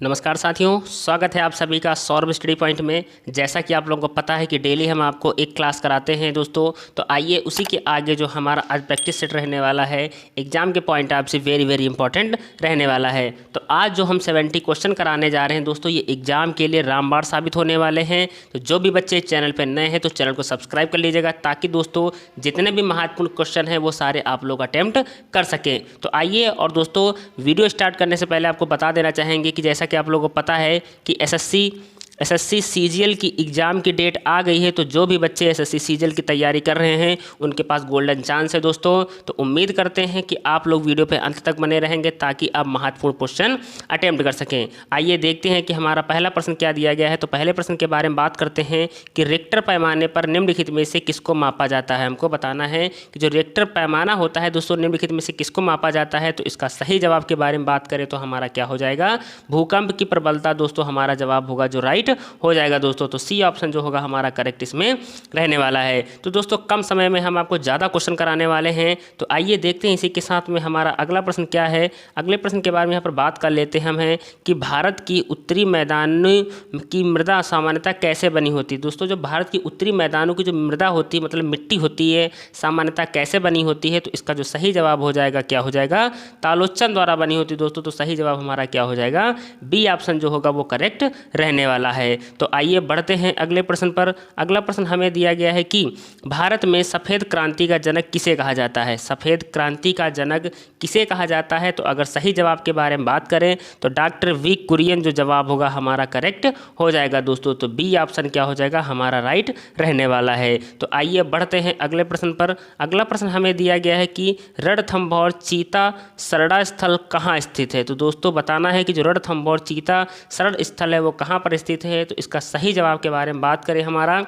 नमस्कार साथियों, स्वागत है आप सभी का सौरभ स्टडी पॉइंट में। जैसा कि आप लोगों को पता है कि डेली हम आपको एक क्लास कराते हैं दोस्तों, तो आइए उसी के आगे जो हमारा आज प्रैक्टिस सेट रहने वाला है एग्जाम के पॉइंट ऑफ से वेरी इंपॉर्टेंट रहने वाला है। तो आज जो हम 70 क्वेश्चन कराने जा रहे हैं दोस्तों, ये एग्जाम के लिए रामबाण साबित होने वाले हैं। तो जो भी बच्चे चैनल पर नए हैं तो चैनल को सब्सक्राइब कर लीजिएगा, ताकि दोस्तों जितने भी महत्वपूर्ण क्वेश्चन हैं वो सारे आप लोग अटैम्प्ट कर सकें। तो आइए, और दोस्तों वीडियो स्टार्ट करने से पहले आपको बता देना चाहेंगे कि जैसा कि आप लोगों को पता है कि एसएससी सीजीएल की एग्ज़ाम की डेट आ गई है। तो जो भी बच्चे एसएससी सीजीएल की तैयारी कर रहे हैं उनके पास गोल्डन चांस है दोस्तों। तो उम्मीद करते हैं कि आप लोग वीडियो पे अंत तक बने रहेंगे, ताकि आप महत्वपूर्ण क्वेश्चन अटेम्प्ट कर सकें। आइए देखते हैं कि हमारा पहला प्रश्न क्या दिया गया है। तो पहले प्रश्न के बारे में बात करते हैं कि रिक्टर पैमाने पर निम्नलिखित में से किसको मापा जाता है। हमको बताना है कि जो रिक्टर पैमाना होता है दोस्तों, निम्नलिखित में से किसको मापा जाता है। तो इसका सही जवाब के बारे में बात करें तो हमारा क्या हो जाएगा, भूकंप की प्रबलता दोस्तों हमारा जवाब होगा, जो राइट हो जाएगा दोस्तों। तो सी ऑप्शन जो होगा हमारा करेक्ट इसमें रहने वाला है। तो दोस्तों कम समय में हम आपको ज़्यादा क्वेश्चन कराने वाले हैं। तो आइए देखते हैं इसी के साथ में हमारा अगला प्रश्न क्या है। अगले प्रश्न के बारे में यहाँ पर बात कर लेते हैं हम हैं कि भारत की उत्तरी मैदानों की मृदा सामान्यतः कैसे बनी होती है। दोस्तों जो भारत की उत्तरी मैदानों की जो मृदा होती है, मतलब मिट्टी होती है, सामान्यतः कैसे बनी होती है। तो इसका जो सही जवाब हो जाएगा क्या हो जाएगा, तालोचन द्वारा बनी होती है दोस्तों। तो सही जवाब हमारा क्या हो जाएगा, बी ऑप्शन जो होगा वो करेक्ट रहने वाला है। तो आइए बढ़ते हैं अगले प्रश्न पर। अगला प्रश्न हमें दिया गया है कि भारत में सफ़ेद क्रांति का जनक किसे कहा जाता है। सफ़ेद क्रांति का जनक किसे कहा जाता है। तो अगर सही जवाब के बारे में बात करें तो डॉक्टर वी कुरियन जो जवाब होगा हमारा करेक्ट हो जाएगा दोस्तों। तो बी ऑप्शन क्या हो जाएगा, हमारा राइट रहने वाला है। तो आइए बढ़ते हैं अगले प्रश्न पर। अगला प्रश्न हमें दिया गया है कि रणथंभौर चीता शरण स्थल कहाँ स्थित है। तो दोस्तों बताना है कि जो रणथंभौर चीता शरण स्थल है वो कहाँ पर स्थित है। तो इसका सही जवाब के बारे में बात करें हमारा,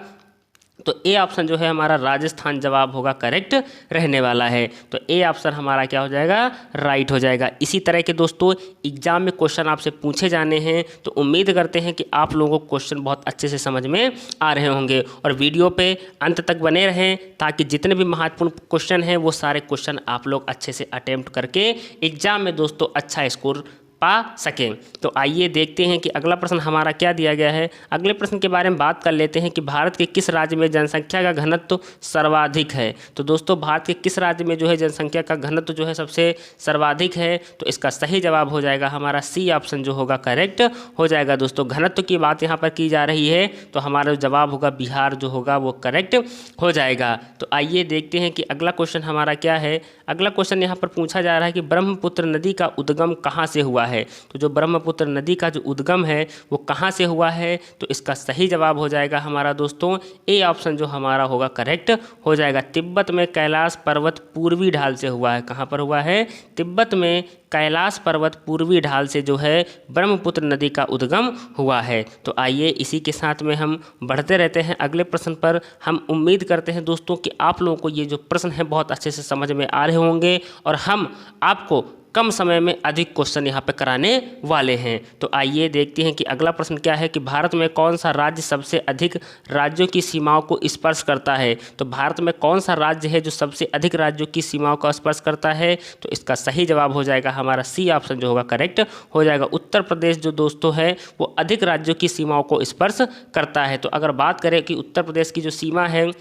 तो ए ऑप्शन जो है हमारा राजस्थान जवाब होगा, करेक्ट रहने वाला है। तो ए ऑप्शन हमारा क्या हो जाएगा, राइट हो जाएगा। इसी तरह के दोस्तों एग्जाम में क्वेश्चन आपसे पूछे जाने हैं। तो उम्मीद करते हैं कि आप लोगों को क्वेश्चन बहुत अच्छे से समझ में आ रहे होंगे, और वीडियो पे अंत तक बने रहें, ताकि जितने भी महत्वपूर्ण क्वेश्चन हैं वो सारे क्वेश्चन आप लोग अच्छे से अटेम्प्ट करके एग्जाम में दोस्तों अच्छा स्कोर पा सकें। तो आइए देखते हैं कि अगला प्रश्न हमारा क्या दिया गया है। अगले प्रश्न के बारे में बात कर लेते हैं कि भारत के किस राज्य में जनसंख्या का घनत्व सर्वाधिक है। तो दोस्तों भारत के किस राज्य में जो है जनसंख्या का घनत्व जो है सबसे सर्वाधिक है। तो इसका सही जवाब हो जाएगा हमारा सी ऑप्शन जो होगा करेक्ट हो जाएगा दोस्तों। घनत्व की बात यहाँ पर की जा रही है, तो हमारा जवाब होगा बिहार जो होगा वो करेक्ट हो जाएगा। तो आइए देखते हैं कि अगला क्वेश्चन हमारा क्या है। अगला क्वेश्चन यहाँ पर पूछा जा रहा है कि ब्रह्मपुत्र नदी का उद्गम कहाँ से हुआ है। तो जो ब्रह्मपुत्र नदी का जो उद्गम है वो कहाँ से हुआ है। तो इसका सही जवाब हो जाएगा हमारा दोस्तों ए ऑप्शन जो हमारा होगा करेक्ट हो जाएगा। तिब्बत में कैलाश पर्वत पूर्वी ढाल से हुआ है। कहाँ पर हुआ है, तिब्बत में कैलाश पर्वत पूर्वी ढाल से जो है ब्रह्मपुत्र नदी का उद्गम हुआ है। तो आइए इसी के साथ में हम बढ़ते रहते हैं अगले प्रश्न पर। हम उम्मीद करते हैं दोस्तों कि आप लोगों को ये जो प्रश्न है बहुत अच्छे से समझ में आ रहे होंगे, और हम आपको कम समय में अधिक क्वेश्चन यहाँ पे कराने वाले हैं। तो आइए देखते हैं कि अगला प्रश्न क्या है कि भारत में कौन सा राज्य सबसे अधिक राज्यों की सीमाओं को स्पर्श करता है। तो भारत में कौन सा राज्य है जो सबसे अधिक राज्यों की सीमाओं का स्पर्श करता है। तो इसका सही जवाब हो जाएगा हमारा सी ऑप्शन जो होगा करेक्ट हो जाएगा। उत्तर प्रदेश जो दोस्तों है वो अधिक राज्यों की सीमाओं को स्पर्श करता है। तो अगर बात करें कि उत्तर प्रदेश की जो सीमा है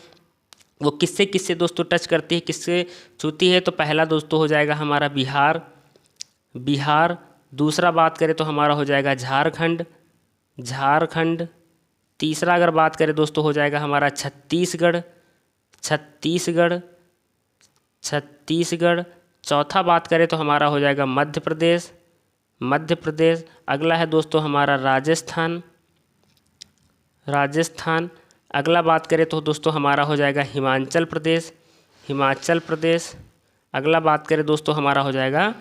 वो किससे किससे दोस्तों टच करती है, किससे छूती है। तो पहला दोस्तों हो जाएगा हमारा बिहार। दूसरा बात करें तो हमारा हो जाएगा झारखंड। तीसरा अगर बात करें दोस्तों हो जाएगा हमारा छत्तीसगढ़। चौथा बात करें तो हमारा हो जाएगा मध्य प्रदेश। अगला है दोस्तों हमारा राजस्थान। अगला बात करें तो दोस्तों हमारा हो जाएगा हिमाचल प्रदेश। अगला बात करें दोस्तों हमारा हो जाएगा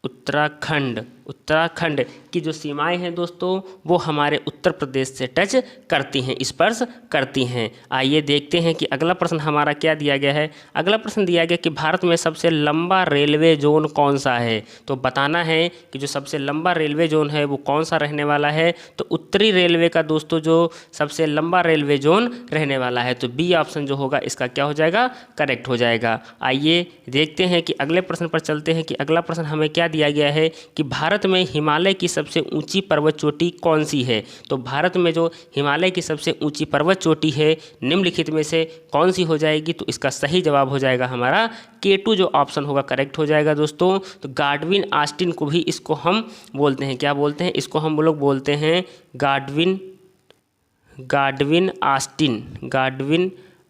उत्तराखंड की जो सीमाएं हैं दोस्तों वो हमारे उत्तर प्रदेश से टच करती हैं, स्पर्श करती हैं। आइए देखते हैं कि अगला प्रश्न हमारा क्या दिया गया है। अगला प्रश्न दिया गया कि भारत में सबसे लंबा रेलवे जोन कौन सा है। तो बताना है कि जो सबसे लंबा रेलवे जोन है वो कौन सा रहने वाला है। तो उत्तरी रेलवे का दोस्तों जो सबसे लंबा रेलवे जोन रहने वाला है। तो बी ऑप्शन जो होगा इसका क्या हो जाएगा, करेक्ट हो जाएगा। आइए देखते हैं कि अगले प्रश्न पर चलते हैं कि अगला प्रश्न हमें क्या दिया गया है कि भारत में हिमालय की सबसे ऊंची पर्वत चोटी कौन सी है। तो भारत में जो हिमालय की सबसे ऊंची पर्वत चोटी है निम्नलिखित में से कौन सी हो जाएगी। तो इसका सही जवाब हो जाएगा हमारा K2 जो ऑप्शन होगा करेक्ट हो जाएगा दोस्तों। तो गाडविन आस्टिन को भी इसको हम बोलते हैं, क्या बोलते हैं इसको, हम लोग बोलते हैं गाडविन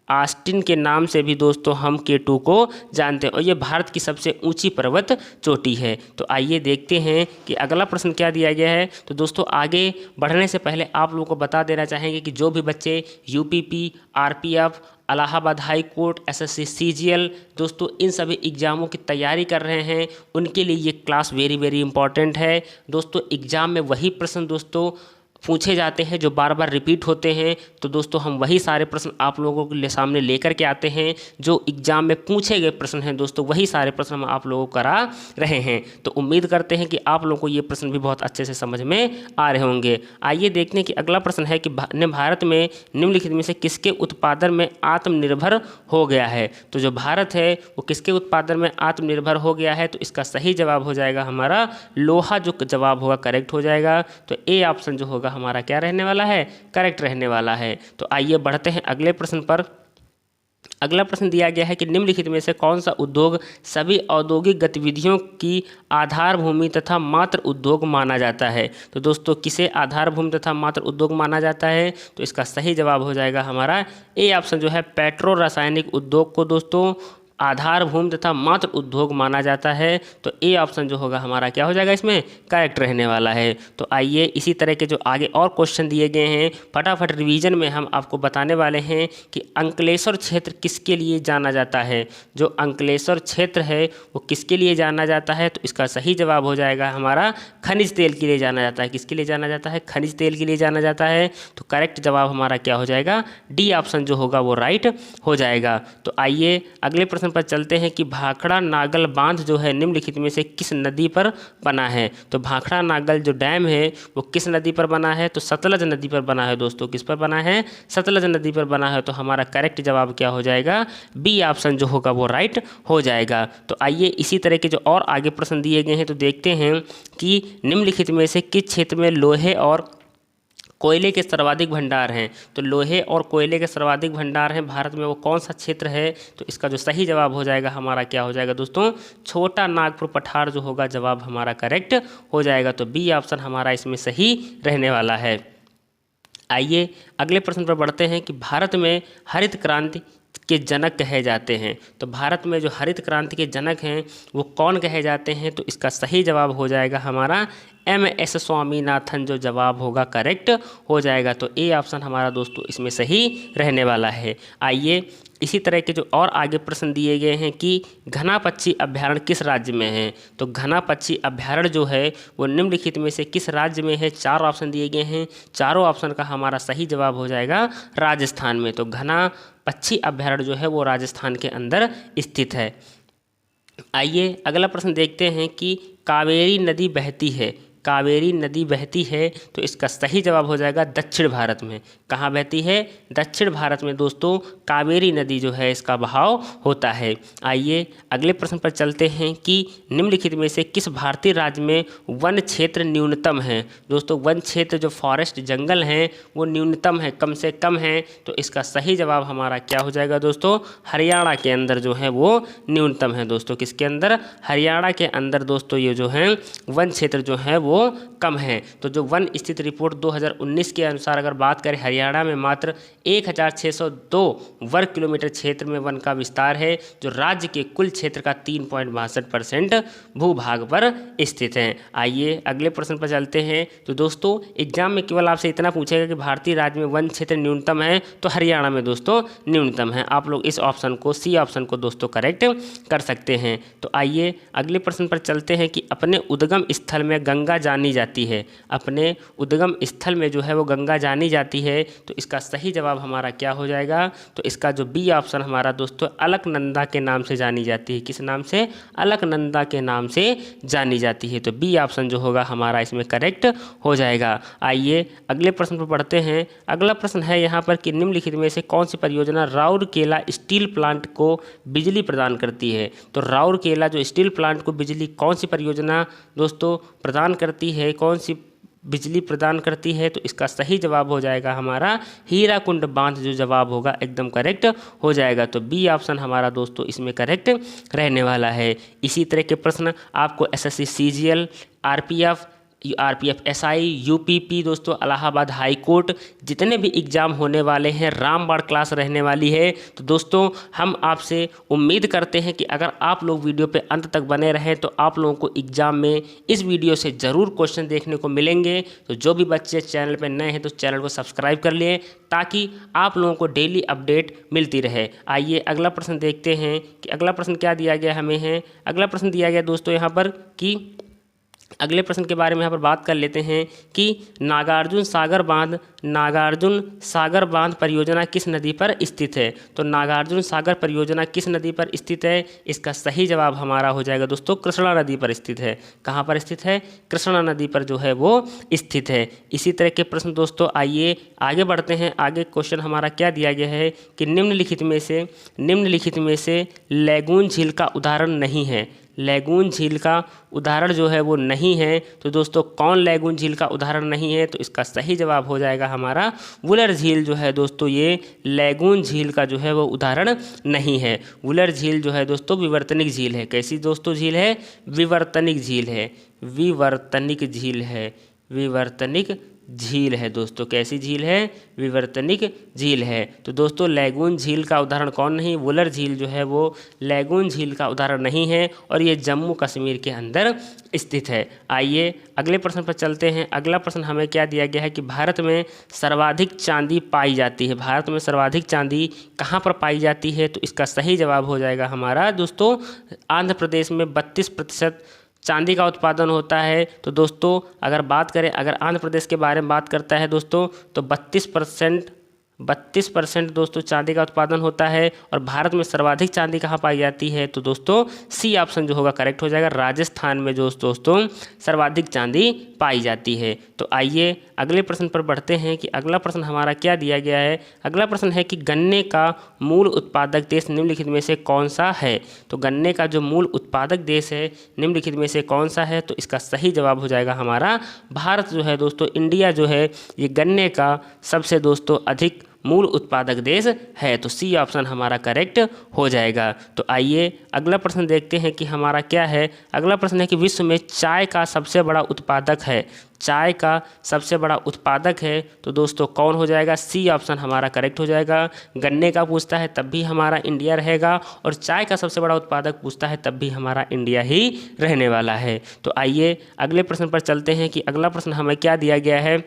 आस्टिन के नाम से भी दोस्तों हम K2 को जानते हैं और ये भारत की सबसे ऊंची पर्वत चोटी है। तो आइए देखते हैं कि अगला प्रश्न क्या दिया गया है। तो दोस्तों आगे बढ़ने से पहले आप लोगों को बता देना चाहेंगे कि जो भी बच्चे UPP, RPF, Allahabad high court, SSC CGL दोस्तों इन सभी एग्ज़ामों की तैयारी कर रहे हैं उनके लिए ये क्लास वेरी इंपॉर्टेंट है दोस्तों। एग्ज़ाम में वही प्रश्न दोस्तों पूछे जाते हैं जो बार बार रिपीट होते हैं। तो दोस्तों हम वही सारे प्रश्न आप लोगों के सामने लेकर के आते हैं, जो एग्जाम में पूछे गए प्रश्न हैं दोस्तों वही सारे प्रश्न हम आप लोगों को करा रहे हैं। तो उम्मीद करते हैं कि आप लोगों को ये प्रश्न भी बहुत अच्छे से समझ में आ रहे होंगे। आइए देखते हैं कि अगला प्रश्न है कि भारत में निम्नलिखित में से किसके उत्पादन में आत्मनिर्भर हो गया है। तो जो भारत है वो किसके उत्पादन में आत्मनिर्भर हो गया है। तो इसका सही जवाब हो जाएगा हमारा लोहा, जो जवाब होगा करेक्ट हो जाएगा। तो ए ऑप्शन जो होगा हमारा क्या रहने वाला है, करेक्ट रहने वाला है। तो आइए बढ़ते हैं अगले प्रश्न पर। अगला प्रश्न दिया गया है कि निम्नलिखित में से कौन सा उद्योग सभी औद्योगिक गतिविधियों की आधार भूमि तथा मात्र उद्योग माना जाता है। तो दोस्तों किसे आधार भूमि तथा मात्र उद्योग माना जाता है। तो इसका सही जवाब हो जाएगा हमारा ए ऑप्शन जो है पेट्रो रासायनिक उद्योग को दोस्तों आधार भूमि तथा मात्र उद्योग माना जाता है। तो ए ऑप्शन जो होगा हमारा क्या हो जाएगा, इसमें करेक्ट रहने वाला है। तो आइए इसी तरह के जो आगे और क्वेश्चन दिए गए हैं फटाफट रिवीजन में हम आपको बताने वाले हैं कि अंकलेश्वर क्षेत्र किसके लिए जाना जाता है। जो अंकलेश्वर क्षेत्र है वो किसके लिए जाना जाता है। तो इसका सही जवाब हो जाएगा हमारा खनिज तेल के लिए जाना जाता है। किसके लिए जाना जाता है, खनिज तेल के लिए जाना जाता है। तो करेक्ट जवाब हमारा क्या हो जाएगा, डी ऑप्शन जो होगा वो राइट हो जाएगा। तो आइए अगले प्रश्न पर चलते हैं कि भाखड़ा नागल बांध जो है निम्नलिखित में से किस नदी पर बना है। तो भाखड़ा नागल जो डैम है वो किस नदी पर बना है। तो सतलज नदी पर बना है दोस्तों। किस पर बना है, सतलज नदी पर बना है। तो हमारा करेक्ट जवाब क्या हो जाएगा, बी ऑप्शन जो होगा वो राइट हो जाएगा। तो आइए इसी तरह के जो और आगे प्रश्न दिए गए हैं तो देखते हैं कि निम्नलिखित में से किस क्षेत्र में लोहे और कोयले के सर्वाधिक भंडार हैं। तो लोहे और कोयले के सर्वाधिक भंडार हैं भारत में, वो कौन सा क्षेत्र है। तो इसका जो सही जवाब हो जाएगा हमारा क्या हो जाएगा दोस्तों, छोटा नागपुर पठार जो होगा जवाब हमारा करेक्ट हो जाएगा। तो बी ऑप्शन हमारा इसमें सही रहने वाला है। आइए अगले प्रश्न पर बढ़ते हैं कि भारत में हरित क्रांति के जनक कहे जाते हैं। तो भारत में जो हरित क्रांति के जनक हैं वो कौन कहे जाते हैं। तो इसका सही जवाब हो जाएगा हमारा MS स्वामीनाथन जो जवाब होगा करेक्ट हो जाएगा। तो ए ऑप्शन हमारा दोस्तों इसमें सही रहने वाला है। आइए इसी तरह के जो और आगे प्रश्न दिए गए हैं कि घना पक्षी अभ्यारण्य किस राज्य में है। तो घना पक्षी अभ्यारण्य जो है वो निम्नलिखित में से किस राज्य में है। चार ऑप्शन दिए गए हैं, चारों ऑप्शन का हमारा सही जवाब हो जाएगा राजस्थान में। तो घना पक्षी अभ्यारण्य जो है वो राजस्थान के अंदर स्थित है। आइए अगला प्रश्न देखते हैं कि कावेरी नदी बहती है, कावेरी नदी बहती है। तो इसका सही जवाब हो जाएगा दक्षिण भारत में। कहाँ बहती है, दक्षिण भारत में दोस्तों कावेरी नदी जो है इसका बहाव होता है। आइए अगले प्रश्न पर चलते हैं कि निम्नलिखित में से किस भारतीय राज्य में वन क्षेत्र न्यूनतम है। दोस्तों वन क्षेत्र जो फॉरेस्ट जंगल हैं वो न्यूनतम है, कम से कम है। तो इसका सही जवाब हमारा क्या हो जाएगा दोस्तों, हरियाणा के अंदर जो है वो न्यूनतम है दोस्तों। किसके अंदर, हरियाणा के अंदर दोस्तों ये जो है वन क्षेत्र जो है वो कम है। तो जो वन स्थिति रिपोर्ट 2019 के अनुसार अगर बात करें हरियाणा में मात्र 1602 वर्ग किलोमीटर क्षेत्र में वन का विस्तार है, जो राज्य के कुल क्षेत्र का 3.62% भूभाग पर स्थित है। आइए अगले प्रश्न पर चलते हैं। तो दोस्तों एग्जाम में केवल आपसे इतना पूछेगा कि भारतीय राज्य में वन क्षेत्र न्यूनतम है, तो हरियाणा में दोस्तों न्यूनतम है। आप लोग इस ऑप्शन को, सी ऑप्शन को दोस्तों करेक्ट कर सकते हैं। तो आइए अगले प्रश्न पर चलते हैं कि अपने उद्गम स्थल में गंगा जानी जाती है, अपने उद्गम स्थल में जो है वो गंगा जानी जाती है। तो इसका सही जवाब हमारा क्या हो जाएगा? तो इसका जो बी ऑप्शन हमारा दोस्तों अलकनंदा के नाम से जानी जाती है। किस नाम से? अलकनंदा के नाम से जानी जाती है। तो बी ऑप्शन जो होगा हमारा इसमें करेक्ट हो जाएगा। आइए अगले प्रश्न पर पढ़ते हैं। अगला प्रश्न है यहाँ पर कि निम्नलिखित में से कौन सी परियोजना राउरकेला स्टील प्लांट को बिजली प्रदान करती है? तो राउरकेला जो स्टील प्लांट को बिजली कौन सी परियोजना दोस्तों प्रदान करती है, कौन सी बिजली प्रदान करती है? तो इसका सही जवाब हो जाएगा हमारा हीराकुंड बांध, जो जवाब होगा एकदम करेक्ट हो जाएगा। तो बी ऑप्शन हमारा दोस्तों इसमें करेक्ट रहने वाला है। इसी तरह के प्रश्न आपको SSC CGL, RPF SI, UPP दोस्तों, इलाहाबाद हाई कोर्ट, जितने भी एग्ज़ाम होने वाले हैं रामबाण क्लास रहने वाली है। तो दोस्तों हम आपसे उम्मीद करते हैं कि अगर आप लोग वीडियो पे अंत तक बने रहें तो आप लोगों को एग्ज़ाम में इस वीडियो से ज़रूर क्वेश्चन देखने को मिलेंगे। तो जो भी बच्चे चैनल पर नए हैं तो चैनल को सब्सक्राइब कर लें ताकि आप लोगों को डेली अपडेट मिलती रहे। आइए अगला प्रश्न देखते हैं कि अगला प्रश्न क्या दिया गया हमें है। अगला प्रश्न दिया गया दोस्तों यहाँ पर कि अगले प्रश्न के बारे में यहाँ पर बात कर लेते हैं कि नागार्जुन सागर बांध परियोजना किस नदी पर स्थित है? तो नागार्जुन सागर परियोजना किस नदी पर स्थित है? इसका सही जवाब हमारा हो जाएगा दोस्तों कृष्णा नदी पर स्थित है। कहाँ पर स्थित है? कृष्णा नदी पर जो है वो स्थित है। इसी तरह के प्रश्न दोस्तों आइए आगे बढ़ते हैं। आगे क्वेश्चन हमारा क्या दिया गया है कि निम्नलिखित में से लैगून झील का उदाहरण नहीं है। लैगून झील का उदाहरण जो है वो नहीं है। तो दोस्तों कौन लैगून झील का उदाहरण नहीं है? तो इसका सही जवाब हो जाएगा हमारा वुलर झील जो है दोस्तों, ये लैगून झील का जो है वो उदाहरण नहीं है। वुलर झील जो है दोस्तों विवर्तनिक झील है। कैसी दोस्तों झील है? विवर्तनिक झील है। विवर्तनिक झील है। विवर्तनिक झील है दोस्तों। कैसी झील है? विवर्तनिक झील है। तो दोस्तों लैगून झील का उदाहरण कौन नहीं? वुलर झील जो है वो लैगून झील का उदाहरण नहीं है और ये जम्मू कश्मीर के अंदर स्थित है। आइए अगले प्रश्न पर चलते हैं। अगला प्रश्न हमें क्या दिया गया है कि भारत में सर्वाधिक चांदी पाई जाती है। भारत में सर्वाधिक चांदी कहाँ पर पाई जाती है? तो इसका सही जवाब हो जाएगा हमारा दोस्तों आंध्र प्रदेश में 32% चांदी का उत्पादन होता है। तो दोस्तों अगर बात करें, अगर आंध्र प्रदेश के बारे में बात करता है दोस्तों तो 32% दोस्तों चांदी का उत्पादन होता है। और भारत में सर्वाधिक चांदी कहाँ पाई जाती है? तो दोस्तों सी ऑप्शन जो होगा करेक्ट हो जाएगा। राजस्थान में जो दोस्तों सर्वाधिक चांदी पाई जाती है। तो आइए अगले प्रश्न पर बढ़ते हैं कि अगला प्रश्न हमारा क्या दिया गया है। अगला प्रश्न है कि गन्ने का मूल उत्पादक देश निम्नलिखित में से कौन सा है? तो गन्ने का जो मूल उत्पादक देश है निम्नलिखित में से कौन सा है? तो इसका सही जवाब हो जाएगा हमारा भारत जो है दोस्तों, इंडिया जो है ये गन्ने का सबसे दोस्तों अधिक मूल उत्पादक देश है। तो सी ऑप्शन हमारा करेक्ट हो जाएगा। तो आइए अगला प्रश्न देखते हैं कि हमारा क्या है। अगला प्रश्न है कि विश्व में चाय का सबसे बड़ा उत्पादक है। चाय का सबसे बड़ा उत्पादक है तो दोस्तों कौन हो जाएगा? सी ऑप्शन हमारा करेक्ट हो जाएगा। गन्ने का पूछता है तब भी हमारा इंडिया रहेगा और चाय का सबसे बड़ा उत्पादक पूछता है तब भी हमारा इंडिया ही रहने वाला है। तो आइए अगले प्रश्न पर चलते हैं कि अगला प्रश्न हमें क्या दिया गया है।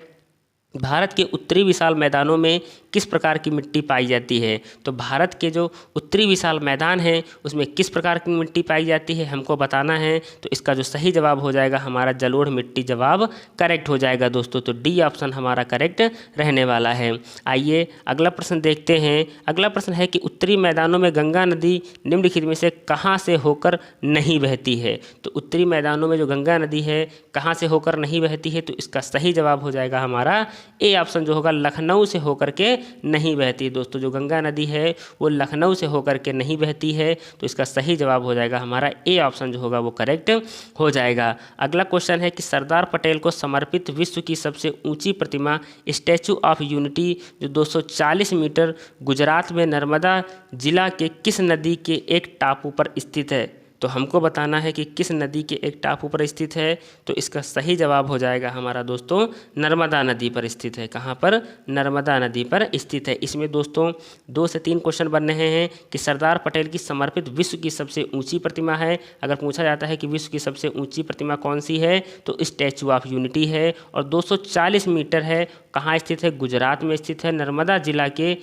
भारत के उत्तरी विशाल मैदानों में किस प्रकार की मिट्टी पाई जाती है? तो भारत के जो उत्तरी विशाल मैदान हैं उसमें किस प्रकार की मिट्टी पाई जाती है हमको बताना है। तो इसका जो सही जवाब हो जाएगा हमारा जलोढ़ मिट्टी जवाब करेक्ट हो जाएगा दोस्तों। तो डी ऑप्शन हमारा करेक्ट रहने वाला है। आइए अगला प्रश्न देखते हैं। अगला प्रश्न है कि उत्तरी मैदानों में गंगा नदी निम्नलिखित में से कहाँ से होकर नहीं बहती है? तो उत्तरी मैदानों में जो गंगा नदी है कहाँ से होकर नहीं बहती है? तो इसका सही जवाब हो जाएगा हमारा ए ऑप्शन जो होगा लखनऊ से होकर के नहीं बहती। दोस्तों जो गंगा नदी है वो लखनऊ से होकर के नहीं बहती है। तो इसका सही जवाब हो जाएगा हमारा ए ऑप्शन जो होगा वो करेक्ट हो जाएगा। अगला क्वेश्चन है कि सरदार पटेल को समर्पित विश्व की सबसे ऊंची प्रतिमा स्टैचू ऑफ यूनिटी जो 240 मीटर गुजरात में नर्मदा जिला के किस नदी के एक टापू पर स्थित है? तो हमको बताना है कि किस नदी के एक टापू पर स्थित है। तो इसका सही जवाब हो जाएगा हमारा दोस्तों नर्मदा नदी पर स्थित है। कहाँ पर? नर्मदा नदी पर स्थित है। इसमें दोस्तों 2 से 3 क्वेश्चन बन रहे हैं कि सरदार पटेल की समर्पित विश्व की सबसे ऊंची प्रतिमा है। अगर पूछा जाता है कि विश्व की सबसे ऊंची प्रतिमा कौन सी है तो स्टैचू ऑफ यूनिटी है और 240 मीटर है। कहाँ स्थित है? गुजरात में स्थित है, नर्मदा जिला के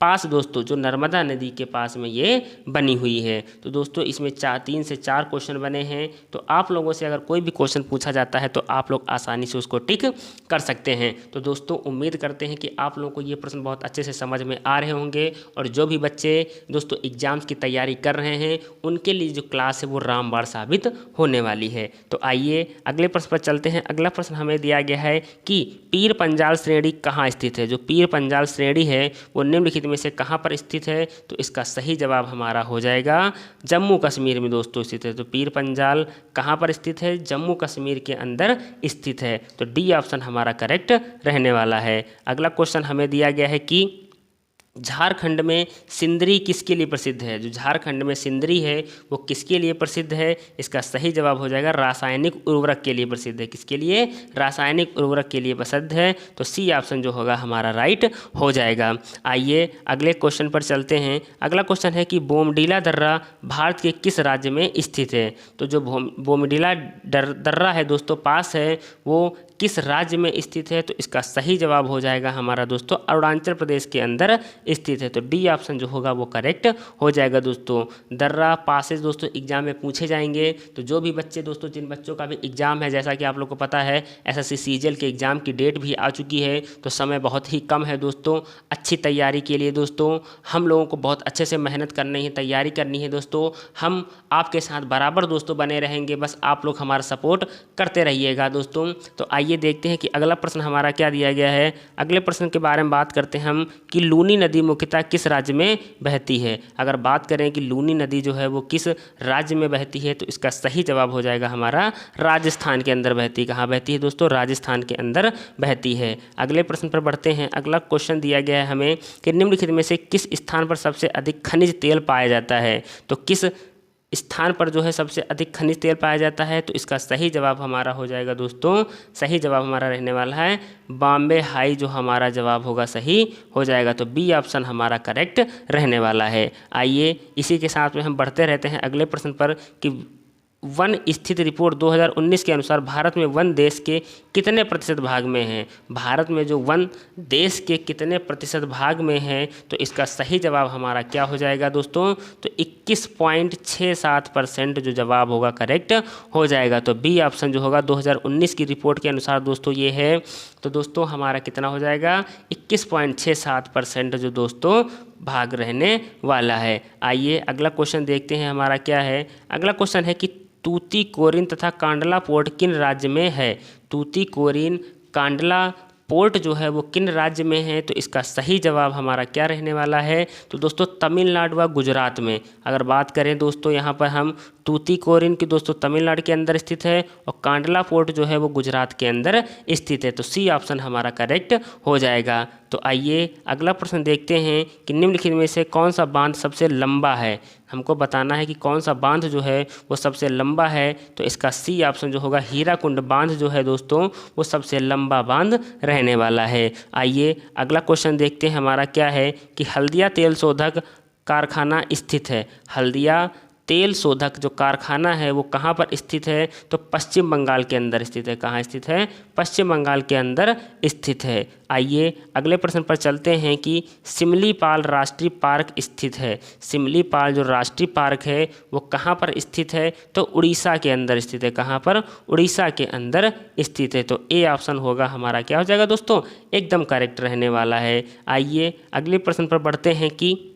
पास दोस्तों, जो नर्मदा नदी के पास में ये बनी हुई है। तो दोस्तों इसमें 3 से 4 क्वेश्चन बने हैं। तो आप लोगों से अगर कोई भी क्वेश्चन पूछा जाता है तो आप लोग आसानी से उसको टिक कर सकते हैं। तो दोस्तों उम्मीद करते हैं कि आप लोगों को ये प्रश्न बहुत अच्छे से समझ में आ रहे होंगे, और जो भी बच्चे दोस्तों एग्जाम्स की तैयारी कर रहे हैं उनके लिए जो क्लास है वो रामबाण साबित होने वाली है। तो आइए अगले प्रश्न पर चलते हैं। अगला प्रश्न हमें दिया गया है कि पीर पंजाल श्रेणी कहाँ स्थित है। जो पीर पंजाल श्रेणी है वो निम्नलिखित में से कहाँ पर स्थित है। तो इसका सही जवाब हमारा हो जाएगा जम्मू कश्मीर में दोस्तों स्थित है। तो पीर पंजाल कहाँ पर स्थित है, जम्मू कश्मीर के अंदर स्थित है। तो डी ऑप्शन हमारा करेक्ट रहने वाला है। अगला क्वेश्चन हमें दिया गया है कि झारखंड में सिंदरी किसके लिए प्रसिद्ध है। जो झारखंड में सिंदरी है वो किसके लिए प्रसिद्ध है। इसका सही जवाब हो जाएगा रासायनिक उर्वरक के लिए प्रसिद्ध है। किसके लिए, रासायनिक उर्वरक के लिए प्रसिद्ध है। तो सी ऑप्शन जो होगा हमारा राइट हो जाएगा। आइए अगले क्वेश्चन पर चलते हैं। अगला क्वेश्चन है कि बोमडीला दर्रा भारत के किस राज्य में स्थित है। तो जो बोमडीला दर्रा है दोस्तों पास है वो किस राज्य में स्थित है। तो इसका सही जवाब हो जाएगा हमारा दोस्तों अरुणाचल प्रदेश के अंदर स्थित है। तो डी ऑप्शन जो होगा वो करेक्ट हो जाएगा दोस्तों। दर्रा पासेज दोस्तों एग्जाम में पूछे जाएंगे। तो जो भी बच्चे दोस्तों, जिन बच्चों का भी एग्जाम है, जैसा कि आप लोग को पता है एसएससी सीजीएल के एग्जाम की डेट भी आ चुकी है, तो समय बहुत ही कम है दोस्तों। अच्छी तैयारी के लिए दोस्तों हम लोगों को बहुत अच्छे से मेहनत करनी है, तैयारी करनी है दोस्तों। हम आपके साथ बराबर दोस्तों बने रहेंगे, बस आप लोग हमारा सपोर्ट करते रहिएगा दोस्तों। तो आइए देखते हैं कि अगला प्रश्न हमारा क्या दिया गया है। अगले प्रश्न के बारे में बात करते हैं हम कि लूनी नदी मुख्यतः किस राज्य में बहती है। अगर बात करें कि लूनी नदी जो है वो किस राज्य में बहती है तो इसका सही जवाब हो जाएगा हमारा राजस्थान के अंदर बहती है। कहाँ बहती है दोस्तों, राजस्थान के अंदर बहती है। अगले प्रश्न पर बढ़ते हैं। अगला क्वेश्चन दिया गया है हमें कि निम्नलिखित में से किस स्थान पर सबसे अधिक खनिज तेल पाया जाता है। तो किस स्थान पर जो है सबसे अधिक खनिज तेल पाया जाता है। तो इसका सही जवाब हमारा हो जाएगा दोस्तों, सही जवाब हमारा रहने वाला है बॉम्बे हाई, जो हमारा जवाब होगा सही हो जाएगा। तो बी ऑप्शन हमारा करेक्ट रहने वाला है। आइए इसी के साथ में हम बढ़ते रहते हैं अगले प्रश्न पर कि वन स्थिति रिपोर्ट 2019 के अनुसार भारत में वन देश के कितने प्रतिशत भाग में है। भारत में जो वन देश के कितने प्रतिशत भाग में है। तो इसका सही जवाब हमारा क्या हो जाएगा दोस्तों, तो 21.67% जो जवाब होगा करेक्ट हो जाएगा। तो बी ऑप्शन जो होगा 2019 की रिपोर्ट के अनुसार दोस्तों ये है। तो दोस्तों हमारा कितना हो जाएगा 21.67% जो दोस्तों भाग रहने वाला है। आइए अगला क्वेश्चन देखते हैं हमारा क्या है। अगला क्वेश्चन है कि तूतीकोरिन तथा कांडला पोर्ट किन राज्य में है। तूतीकोरिन कांडला पोर्ट जो है वो किन राज्य में है। तो इसका सही जवाब हमारा क्या रहने वाला है, तो दोस्तों तमिलनाडु व गुजरात में। अगर बात करें दोस्तों यहाँ पर हम तूतीकोरिन की दोस्तों तमिलनाडु के अंदर स्थित है और कांडला पोर्ट जो है वो गुजरात के अंदर स्थित है। तो सी ऑप्शन हमारा करेक्ट हो जाएगा। तो आइए अगला प्रश्न देखते हैं कि निम्नलिखित में से कौन सा बांध सबसे लंबा है। हमको बताना है कि कौन सा बांध जो है वो सबसे लंबा है। तो इसका सी ऑप्शन जो होगा हीराकुंड बांध जो है दोस्तों वो सबसे लंबा बांध रहने वाला है। आइए अगला क्वेश्चन देखते हैं हमारा क्या है कि हल्दिया तेल शोधक कारखाना स्थित है। हल्दिया तेल शोधक जो कारखाना है वो कहाँ पर स्थित है, तो पश्चिम बंगाल के अंदर स्थित है। कहाँ स्थित है, पश्चिम बंगाल के अंदर स्थित है। आइए अगले प्रश्न पर चलते हैं कि सिमलीपाल राष्ट्रीय पार्क स्थित है। सिमलीपाल जो राष्ट्रीय पार्क है वो कहाँ पर स्थित है, तो उड़ीसा के अंदर स्थित है। कहाँ पर, उड़ीसा के अंदर स्थित है। तो ए ऑप्शन होगा हमारा क्या हो जाएगा दोस्तों, एकदम करेक्ट रहने वाला है। आइए अगले प्रश्न पर बढ़ते हैं कि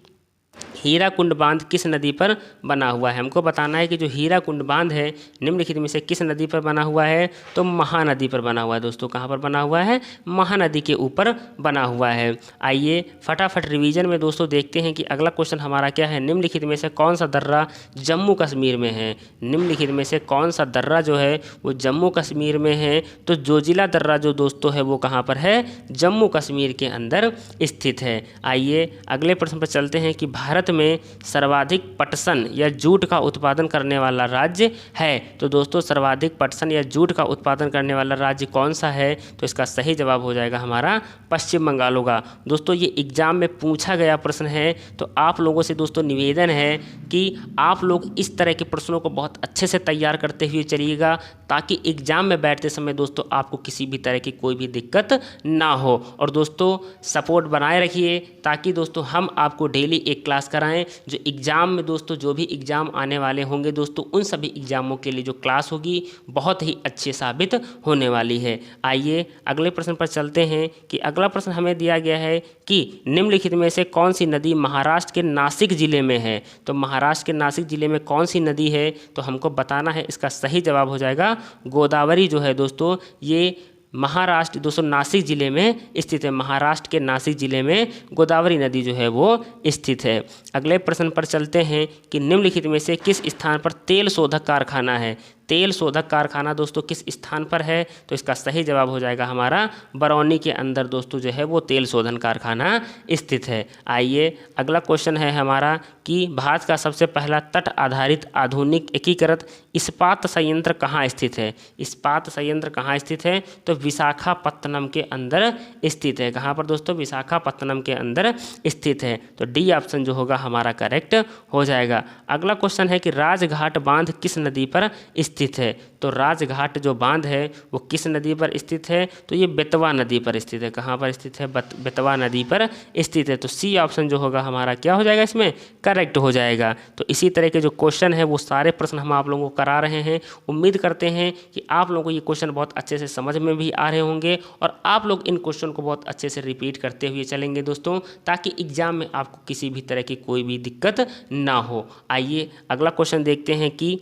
हीराकुंड बांध किस नदी पर बना हुआ है। हमको बताना है कि जो हीराकुंड बांध है निम्नलिखित में से किस नदी पर बना हुआ है, तो महानदी पर बना हुआ है दोस्तों। कहाँ पर बना हुआ है, महानदी के ऊपर बना हुआ है। आइए फटाफट रिवीजन में दोस्तों देखते हैं कि अगला क्वेश्चन हमारा क्या है। निम्नलिखित में से कौन सा दर्रा जम्मू कश्मीर में है। निम्नलिखित में से कौन सा दर्रा जो है वो जम्मू कश्मीर में है। तो जोजिला दर्रा जो दोस्तों है वो कहाँ पर है, जम्मू कश्मीर के अंदर स्थित है। आइए अगले प्रश्न पर चलते हैं कि भारत में सर्वाधिक पटसन या जूट का उत्पादन करने वाला राज्य है। तो दोस्तों सर्वाधिक पटसन या जूट का उत्पादन करने वाला राज्य कौन सा है, तो इसका सही जवाब हो जाएगा हमारा पश्चिम बंगाल होगा। दोस्तों ये एग्जाम में पूछा गया प्रश्न है, तो आप लोगों से दोस्तों निवेदन है कि आप लोग इस तरह के प्रश्नों को बहुत अच्छे से तैयार करते हुए चलिएगा, ताकि एग्ज़ाम में बैठते समय दोस्तों आपको किसी भी तरह की कोई भी दिक्कत ना हो। और दोस्तों सपोर्ट बनाए रखिए ताकि दोस्तों हम आपको डेली एक क्लास कराएं। जो एग्ज़ाम में दोस्तों जो भी एग्ज़ाम आने वाले होंगे दोस्तों, उन सभी एग्ज़ामों के लिए जो क्लास होगी बहुत ही अच्छी साबित होने वाली है। आइए अगले प्रश्न पर चलते हैं कि अगला प्रश्न हमें दिया गया है कि निम्नलिखित में से कौन सी नदी महाराष्ट्र के नासिक ज़िले में है। तो महाराष्ट्र के नासिक ज़िले में कौन सी नदी है तो हमको बताना है। इसका सही जवाब हो जाएगा गोदावरी जो है दोस्तों, ये महाराष्ट्र दोस्तों नासिक ज़िले में स्थित है। महाराष्ट्र के नासिक ज़िले में गोदावरी नदी जो है वो स्थित है। अगले प्रश्न पर चलते हैं कि निम्नलिखित में से किस स्थान पर तेल शोधक कारखाना है। तेल शोधक कारखाना दोस्तों किस स्थान पर है तो इसका सही जवाब हो जाएगा हमारा बरौनी के अंदर दोस्तों जो है वो तेल शोधन कारखाना स्थित है। आइए अगला क्वेश्चन है हमारा कि भारत का सबसे पहला तट आधारित आधुनिक एकीकृत इस्पात संयंत्र कहाँ स्थित है। इस्पात संयंत्र कहाँ स्थित है तो विशाखापत्तनम के अंदर स्थित है। कहाँ पर दोस्तों, विशाखापत्तनम के अंदर स्थित है। तो डी ऑप्शन जो होगा हमारा करेक्ट हो जाएगा। अगला क्वेश्चन है कि राजघाट बांध किस नदी पर स्थित है। तो राजघाट जो बांध है वो किस नदी पर स्थित है तो ये बेतवा नदी पर स्थित है। कहाँ पर स्थित है, बेतवा नदी पर स्थित है। तो सी ऑप्शन जो होगा हमारा क्या हो जाएगा, इसमें करेक्ट हो जाएगा। तो इसी तरह के जो क्वेश्चन है वो सारे प्रश्न हम आप लोगों को करा रहे हैं। उम्मीद करते हैं कि आप लोगों को ये क्वेश्चन बहुत अच्छे से समझ में भी आ रहे होंगे और आप लोग इन क्वेश्चन को बहुत अच्छे से रिपीट करते हुए चलेंगे दोस्तों, ताकि एग्जाम में आपको किसी भी तरह की कोई भी दिक्कत ना हो। आइए अगला क्वेश्चन देखते हैं कि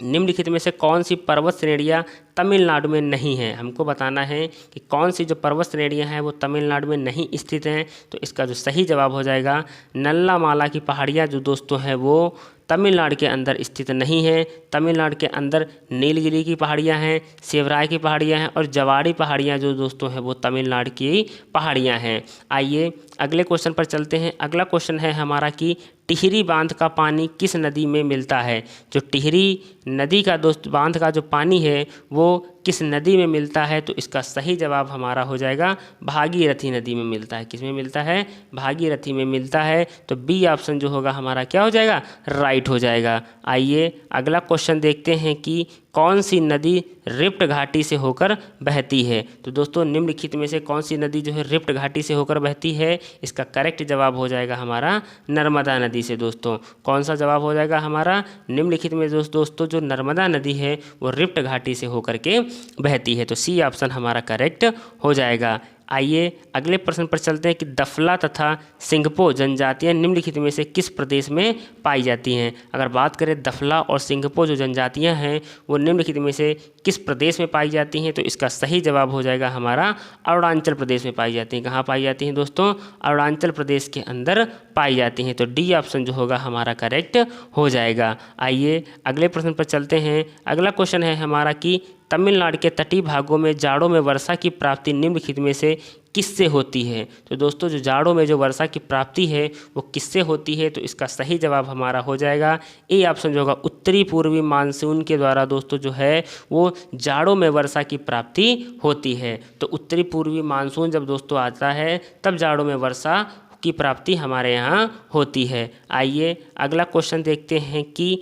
निम्नलिखित में से कौन सी पर्वत श्रेणियाँ तमिलनाडु में नहीं हैं। हमको बताना है कि कौन सी जो पर्वत श्रेणियाँ हैं वो तमिलनाडु में नहीं स्थित हैं। तो इसका जो सही जवाब हो जाएगा नल्लामाला की पहाड़ियाँ जो दोस्तों हैं वो तमिलनाडु के अंदर स्थित नहीं है। तमिलनाडु के अंदर नीलगिरी की पहाड़ियाँ हैं, सेवराय की पहाड़ियाँ हैं और जवाड़ी पहाड़ियाँ जो दोस्तों हैं वो तमिलनाडु की पहाड़ियाँ हैं। आइए अगले क्वेश्चन पर चलते हैं। अगला क्वेश्चन है हमारा कि टिहरी बांध का पानी किस नदी में मिलता है। जो टिहरी नदी का दोस्त बांध का जो पानी है वो किस नदी में मिलता है तो इसका सही जवाब हमारा हो जाएगा भागीरथी नदी में मिलता है। किस में मिलता है, भागीरथी में मिलता है। तो बी ऑप्शन जो होगा हमारा क्या हो जाएगा, राइट हो जाएगा। आइए अगला क्वेश्चन देखते हैं कि कौन सी नदी रिफ्ट घाटी से होकर बहती है। तो दोस्तों निम्नलिखित में से कौन सी नदी जो है रिफ्ट घाटी से होकर बहती है, इसका करेक्ट जवाब हो जाएगा हमारा नर्मदा नदी से। दोस्तों कौन सा जवाब हो जाएगा हमारा, निम्नलिखित में दोस्तों जो नर्मदा नदी है वो रिफ्ट घाटी से होकर के बहती है। तो सी ऑप्शन हमारा करेक्ट हो जाएगा। आइए अगले प्रश्न पर चलते हैं कि दफला तथा सिंघपो जनजातियां निम्नलिखित में से किस प्रदेश में पाई जाती हैं। अगर बात करें दफला और सिंघपो जो जनजातियां हैं वो निम्नलिखित में से किस प्रदेश में पाई जाती हैं तो इसका सही जवाब हो जाएगा हमारा अरुणाचल प्रदेश में पाई जाती हैं। कहाँ पाई जाती हैं दोस्तों, अरुणाचल प्रदेश के अंदर पाई जाती हैं। तो डी ऑप्शन जो होगा हमारा करेक्ट हो जाएगा। आइए अगले प्रश्न पर चलते हैं। अगला क्वेश्चन है हमारा कि तमिलनाडु के तटीय भागों में जाड़ों में वर्षा की प्राप्ति निम्नलिखित में से किससे होती है। तो दोस्तों जो जाड़ों में जो वर्षा की प्राप्ति है वो किससे होती है तो इसका सही जवाब हमारा हो जाएगा ए ऑप्शन जो होगा उत्तरी पूर्वी मानसून के द्वारा दोस्तों जो है वो जाड़ों में वर्षा की प्राप्ति होती है। तो उत्तरी पूर्वी मानसून जब दोस्तों आता है तब जाड़ों में वर्षा की प्राप्ति हमारे यहाँ होती है। आइए अगला क्वेश्चन देखते हैं कि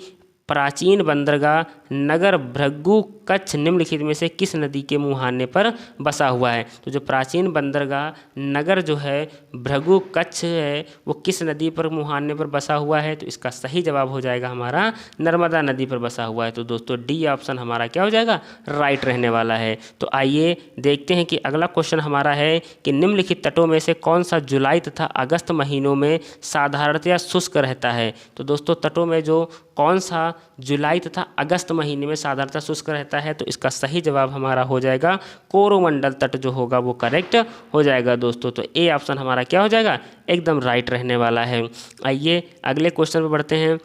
प्राचीन बंदरगाह नगर भृगु कच्छ निम्नलिखित में से किस नदी के मुहाने पर बसा हुआ है। तो जो प्राचीन बंदरगाह नगर जो है भृगु कच्छ है वो किस नदी पर मुहाने पर बसा हुआ है तो इसका सही जवाब हो जाएगा हमारा नर्मदा नदी पर बसा हुआ है। तो दोस्तों डी ऑप्शन हमारा क्या हो जाएगा, राइट रहने वाला है। तो आइए देखते हैं कि अगला क्वेश्चन हमारा है कि निम्नलिखित तटों में से कौन सा जुलाई तथा अगस्त महीनों में साधारणतया शुष्क रहता है। तो दोस्तों तटों में जो कौन सा जुलाई तथा अगस्त महीने में साधारणतः शुष्क रहता है तो इसका सही जवाब हमारा हो जाएगा कोरोमंडल तट जो होगा वो करेक्ट हो जाएगा दोस्तों। तो ए ऑप्शन हमारा क्या हो जाएगा, एकदम राइट रहने वाला है। आइए अगले क्वेश्चन पर बढ़ते हैं।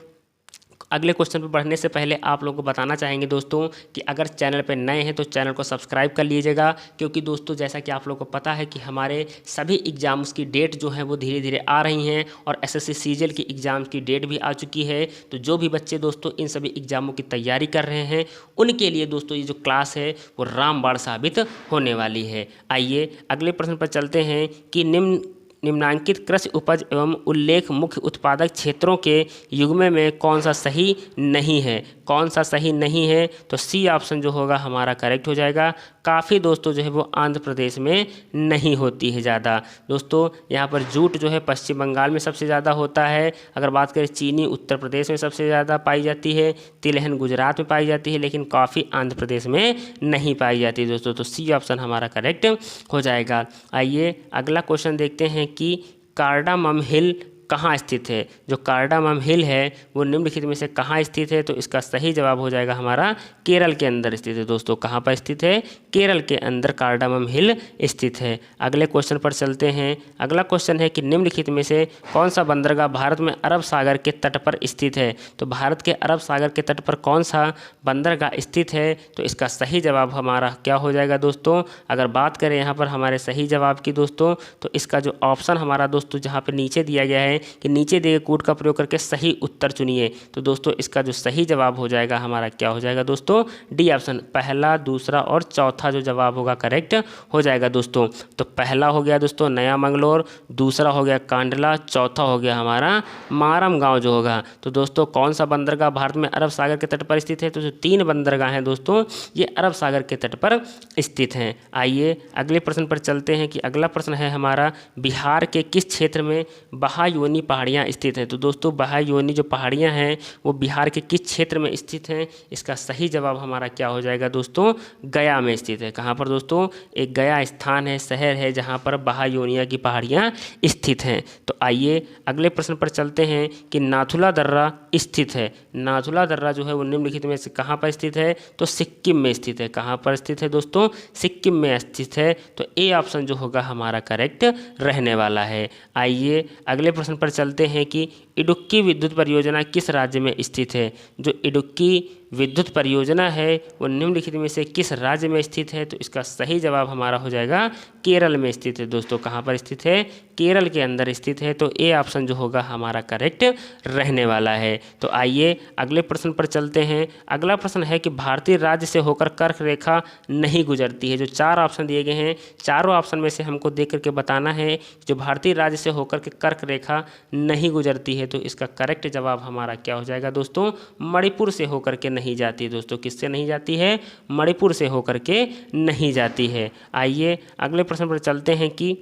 अगले क्वेश्चन पर बढ़ने से पहले आप लोगों को बताना चाहेंगे दोस्तों कि अगर चैनल पर नए हैं तो चैनल को सब्सक्राइब कर लीजिएगा, क्योंकि दोस्तों जैसा कि आप लोगों को पता है कि हमारे सभी एग्ज़ाम्स की डेट जो है वो धीरे धीरे आ रही हैं और एसएससी सीजीएल की एग्ज़ाम्स की डेट भी आ चुकी है। तो जो भी बच्चे दोस्तों इन सभी एग्ज़ामों की तैयारी कर रहे हैं उनके लिए दोस्तों ये जो क्लास है वो रामबाण साबित होने वाली है। आइए अगले प्रश्न पर चलते हैं कि निम्नांकित कृषि उपज एवं उल्लेख मुख्य उत्पादक क्षेत्रों के युग्म में कौन सा सही नहीं है। कौन सा सही नहीं है, तो सी ऑप्शन जो होगा हमारा करेक्ट हो जाएगा। काफ़ी दोस्तों जो है वो आंध्र प्रदेश में नहीं होती है ज़्यादा। दोस्तों यहाँ पर जूट जो है पश्चिम बंगाल में सबसे ज़्यादा होता है। अगर बात करें चीनी उत्तर प्रदेश में सबसे ज़्यादा पाई जाती है, तिलहन गुजरात में पाई जाती है, लेकिन कॉफ़ी आंध्र प्रदेश में नहीं पाई जाती है दोस्तों। तो सी ऑप्शन हमारा करेक्ट हो जाएगा। आइए अगला क्वेश्चन देखते हैं कि कार्डामम हिल कहाँ स्थित है। जो कार्डामम हिल है वो निम्नलिखित में से कहाँ स्थित है, तो इसका सही जवाब हो जाएगा हमारा केरल के अंदर स्थित है दोस्तों। कहाँ पर स्थित है? केरल के अंदर कार्डामम हिल स्थित है। अगले क्वेश्चन पर चलते हैं। अगला क्वेश्चन है कि निम्नलिखित में से कौन सा बंदरगाह भारत में अरब सागर के तट पर स्थित है। तो भारत के अरब सागर के तट पर कौन सा बंदरगाह स्थित है, तो इसका सही जवाब हमारा क्या हो जाएगा दोस्तों। अगर बात करें यहाँ पर हमारे सही जवाब की दोस्तों, तो इसका जो ऑप्शन हमारा दोस्तों जहाँ पर नीचे दिया गया है कि नीचे दिए गए कोड का प्रयोग करके सही उत्तर चुनिए, तो दोस्तों इसका जो सही जवाब हो जाएगा हमारा क्या हो जाएगा दोस्तों, डी ऑप्शन। पहला, दूसरा और चौथा जो जवाब होगा करेक्ट हो जाएगा दोस्तों। तो पहला हो गया दोस्तों नया मंगलोर, दूसरा हो गया कांडला, चौथा हो गया हमारा मारम गाँव जो होगा। तो दोस्तों कौन सा बंदरगाह भारत में अरब सागर के तट पर स्थित है, तो जो 3 बंदरगाह हैं दोस्तों ये अरब सागर के तट पर स्थित हैं। आइए अगले प्रश्न पर चलते हैं कि अगला प्रश्न है हमारा बिहार के किस क्षेत्र में महायोनी पहाड़ियाँ स्थित हैं। तो दोस्तों महायोनी जो पहाड़ियाँ हैं वो बिहार के किस क्षेत्र में स्थित हैं, इसका सही जवाब हमारा क्या हो जाएगा दोस्तों, गया में स्थित है। कहाँ पर दोस्तों, एक गया स्थान है, शहर है जहाँ पर महायोनिया की पहाड़ियाँ स्थित हैं। तो आइए अगले प्रश्न पर चलते हैं कि नाथुला दर्रा स्थित है। नाथुला दर्रा जो है वो निम्नलिखित में से कहाँ पर स्थित है, तो सिक्किम में स्थित है। कहाँ पर स्थित है दोस्तों, सिक्किम में स्थित है। तो ए ऑप्शन जो होगा हमारा करेक्ट रहने वाला है। आइए अगले प्रश्न पर चलते हैं कि इडुक्की विद्युत परियोजना किस राज्य में स्थित है। जो इडुक्की विद्युत परियोजना है वो निम्नलिखित में से किस राज्य में स्थित है, तो इसका सही जवाब हमारा हो जाएगा केरल में स्थित है दोस्तों। कहाँ पर स्थित है, केरल के अंदर स्थित है। तो ए ऑप्शन जो होगा हमारा करेक्ट रहने वाला है। तो आइए अगले प्रश्न पर चलते हैं। अगला प्रश्न है कि भारतीय राज्य से होकर कर्क रेखा नहीं गुजरती है। जो 4 ऑप्शन दिए गए हैं, चारों ऑप्शन में से हमको देख करके बताना है जो भारतीय राज्य से होकर के कर्क रेखा नहीं गुजरती है, तो इसका करेक्ट जवाब हमारा क्या हो जाएगा दोस्तों, मणिपुर से होकर के नहीं जाती है दोस्तों। किससे नहीं जाती है, मणिपुर से होकर के नहीं जाती है। आइए अगले प्रश्न पर चलते हैं कि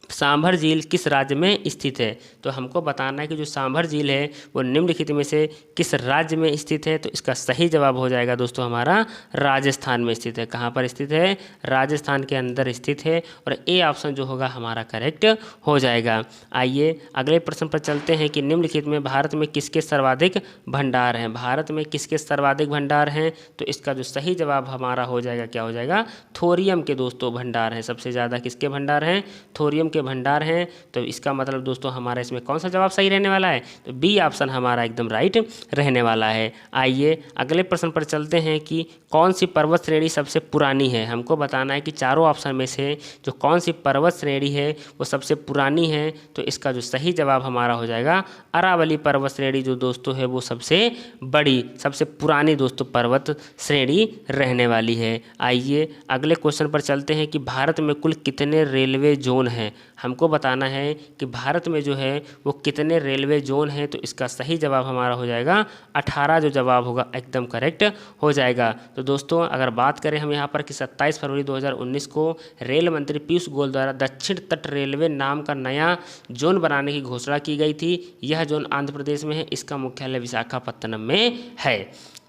सांभर झील किस राज्य में स्थित है। तो हमको बताना है कि जो सांभर झील है वो निम्नलिखित में से किस राज्य में स्थित है, तो इसका सही जवाब हो जाएगा दोस्तों हमारा राजस्थान में स्थित है। कहाँ पर स्थित है, राजस्थान के अंदर स्थित है। और ए ऑप्शन जो होगा हमारा करेक्ट हो जाएगा। आइए अगले प्रश्न पर चलते हैं कि निम्नलिखित में भारत में किसके सर्वाधिक भंडार हैं। भारत में किसके सर्वाधिक भंडार हैं, तो इसका जो सही जवाब हमारा हो जाएगा क्या हो जाएगा, थोरियम के दोस्तों भंडार हैं। सबसे ज़्यादा किसके भंडार हैं, थोरियम के भंडार हैं। तो इसका मतलब दोस्तों हमारा इसमें कौन सा जवाब सही रहने वाला है, तो बी ऑप्शन हमारा एकदम राइट रहने वाला है। आइए अगले प्रश्न पर चलते हैं कि कौन सी पर्वत श्रेणी सबसे पुरानी है। हमको बताना है कि चारों ऑप्शन में से जो कौन सी पर्वत श्रेणी है वो सबसे पुरानी है, तो इसका जो सही जवाब हमारा हो जाएगा अरावली पर्वत श्रेणी जो दोस्तों है वो सबसे बड़ी, सबसे पुरानी दोस्तों पर्वत श्रेणी रहने वाली है। आइए अगले क्वेश्चन पर चलते हैं कि भारत में कुल कितने रेलवे जोन हैं। हमको बताना है कि भारत में जो है वो कितने रेलवे जोन हैं, तो इसका सही जवाब हमारा हो जाएगा 18 जो जवाब होगा एकदम करेक्ट हो जाएगा। तो दोस्तों अगर बात करें हम यहाँ पर कि 27 फरवरी 2019 को रेल मंत्री पीयूष गोयल द्वारा दक्षिण तट रेलवे नाम का नया जोन बनाने की घोषणा की गई थी। यह जोन आंध्र प्रदेश में है, इसका मुख्यालय विशाखापत्तनम में है।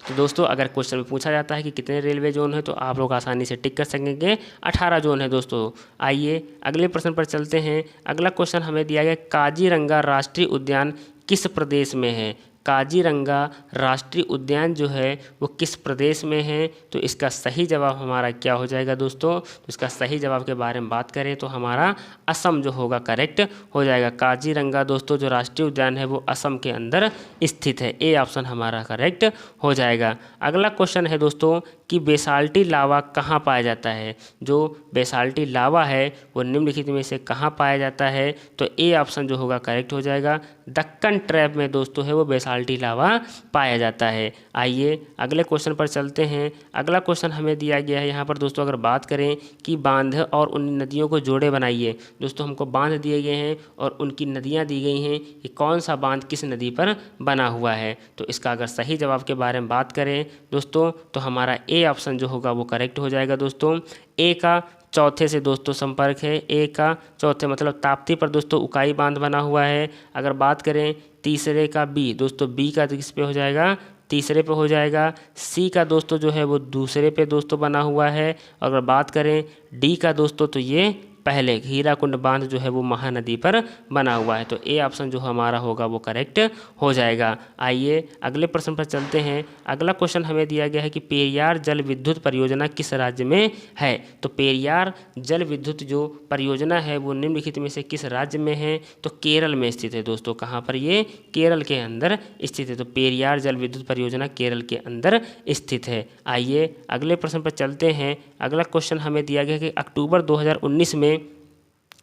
तो दोस्तों अगर क्वेश्चन में पूछा जाता है कि कितने रेलवे जोन है, तो आप लोग आसानी से टिक कर सकेंगे 18 जोन है दोस्तों। आइए अगले प्रश्न पर चलते हैं। अगला क्वेश्चन हमें दिया गया काजीरंगा राष्ट्रीय उद्यान किस प्रदेश में है। काजीरंगा राष्ट्रीय उद्यान जो है वो किस प्रदेश में है, तो इसका सही जवाब हमारा क्या हो जाएगा दोस्तों, तो इसका सही जवाब के बारे में बात करें तो हमारा असम जो होगा करेक्ट हो जाएगा। काजीरंगा दोस्तों जो राष्ट्रीय उद्यान है वो असम के अंदर स्थित है। ए ऑप्शन हमारा करेक्ट हो जाएगा। अगला क्वेश्चन है दोस्तों कि बेसाल्टी लावा कहाँ पाया जाता है। जो बेसाल्टी लावा है वो निम्नलिखित में से कहाँ पाया जाता है, तो ए ऑप्शन जो होगा करेक्ट हो जाएगा। दक्कन ट्रैप में दोस्तों है वो बेसाल्टी लावा पाया जाता है। आइए अगले क्वेश्चन पर चलते हैं। अगला क्वेश्चन हमें दिया गया है यहाँ पर दोस्तों, अगर बात करें कि बांध और उन नदियों को जोड़े बनाइए। दोस्तों हमको बांध दिए गए हैं और उनकी नदियाँ दी गई हैं कि कौन सा बांध किस नदी पर बना हुआ है। तो इसका अगर सही जवाब के बारे में बात करें दोस्तों, तो हमारा ए ऑप्शन जो होगा वो करेक्ट हो जाएगा दोस्तों। ए का चौथे से दोस्तों संपर्क है, ए का चौथे मतलब ताप्ती पर दोस्तों उकाई बांध बना हुआ है। अगर बात करें तीसरे का बी, दोस्तों बी का किस पे हो जाएगा, तीसरे पे हो जाएगा। सी का दोस्तों जो है वो दूसरे पे दोस्तों बना हुआ है। अगर बात करें डी का दोस्तों, तो ये पहले हीराकुंड बांध जो है वो महानदी पर बना हुआ है। तो ए ऑप्शन जो हमारा होगा वो करेक्ट हो जाएगा। आइए अगले प्रश्न पर चलते हैं। अगला क्वेश्चन हमें दिया गया है कि पेरियार जल विद्युत परियोजना किस राज्य में है। तो पेरियार जल विद्युत जो परियोजना है वो निम्नलिखित में से किस राज्य में है, तो केरल में स्थित है दोस्तों। कहाँ पर, ये केरल के अंदर स्थित है। तो पेरियार जल विद्युत परियोजना केरल के अंदर स्थित है। आइए अगले प्रश्न पर चलते हैं। अगला क्वेश्चन हमें दिया गया है कि अक्टूबर 2019 में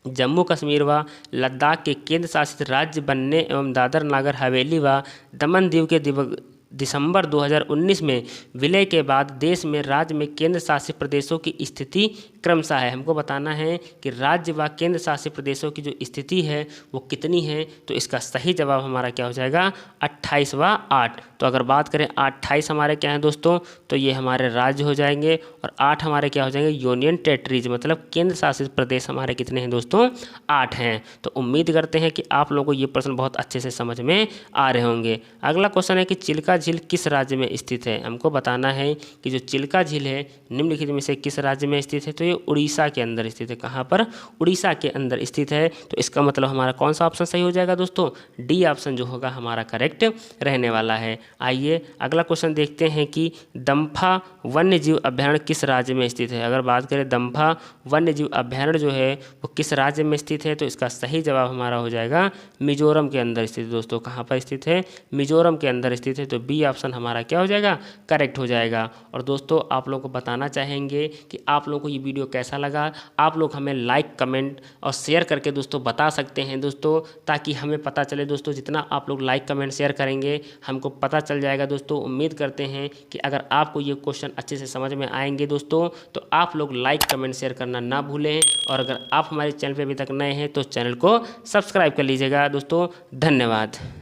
जम्मू कश्मीर व लद्दाख के केंद्र शासित राज्य बनने एवं दादर नागर हवेली व दमन दीव के दिसंबर 2019 में विलय के बाद देश में राज्य में केंद्र शासित प्रदेशों की स्थिति क्रमशः है। हमको बताना है कि राज्य व केंद्र शासित प्रदेशों की जो स्थिति है वो कितनी है। तो इसका सही जवाब हमारा क्या हो जाएगा, 28 व 8। तो अगर बात करें 28 हमारे क्या हैं दोस्तों, तो ये हमारे राज्य हो जाएंगे और 8 हमारे क्या हो जाएंगे, यूनियन टेरिटरीज मतलब केंद्र शासित प्रदेश हमारे कितने हैं दोस्तों, 8 हैं। तो उम्मीद करते हैं कि आप लोगों को ये प्रश्न बहुत अच्छे से समझ में आ रहे होंगे। अगला क्वेश्चन है कि चिल्का झील किस राज्य में स्थित है। हमको बताना है कि जो चिल्का झील है निम्नलिखित में से किस राज्य में स्थित है। तो ये उड़ीसा के अंदर स्थित है। कहाँ पर, उड़ीसा के अंदर स्थित है। तो इसका मतलब हमारा कौन सा ऑप्शन सही हो जाएगा दोस्तों, डी ऑप्शन जो होगा हमारा करेक्ट रहने वाला है। आइए अगला क्वेश्चन देखते हैं कि दम्फा वन्य जीव अभ्यारण्य किस राज्य में स्थित है। अगर बात करें दम्फा वन्य जीव अभ्यारण्य जो है वो किस राज्य में स्थित है, तो इसका सही जवाब हमारा हो जाएगा मिजोरम के अंदर स्थित है दोस्तों। कहाँ पर स्थित है, मिजोरम के अंदर स्थित है। तो बी ऑप्शन हमारा क्या हो जाएगा, करेक्ट हो जाएगा। और दोस्तों आप लोगों को बताना चाहेंगे कि आप लोगों को ये वीडियो कैसा लगा। आप लोग हमें लाइक कमेंट और शेयर करके दोस्तों बता सकते हैं दोस्तों, ताकि हमें पता चले दोस्तों। जितना आप लोग लाइक कमेंट शेयर करेंगे हमको पता चल जाएगा दोस्तों। उम्मीद करते हैं कि अगर आपको ये क्वेश्चन अच्छे से समझ में आएंगे दोस्तों, तो आप लोग लाइक कमेंट शेयर करना ना भूलें। और अगर आप हमारे चैनल पर अभी तक नए हैं तो चैनल को सब्सक्राइब कर लीजिएगा दोस्तों। धन्यवाद।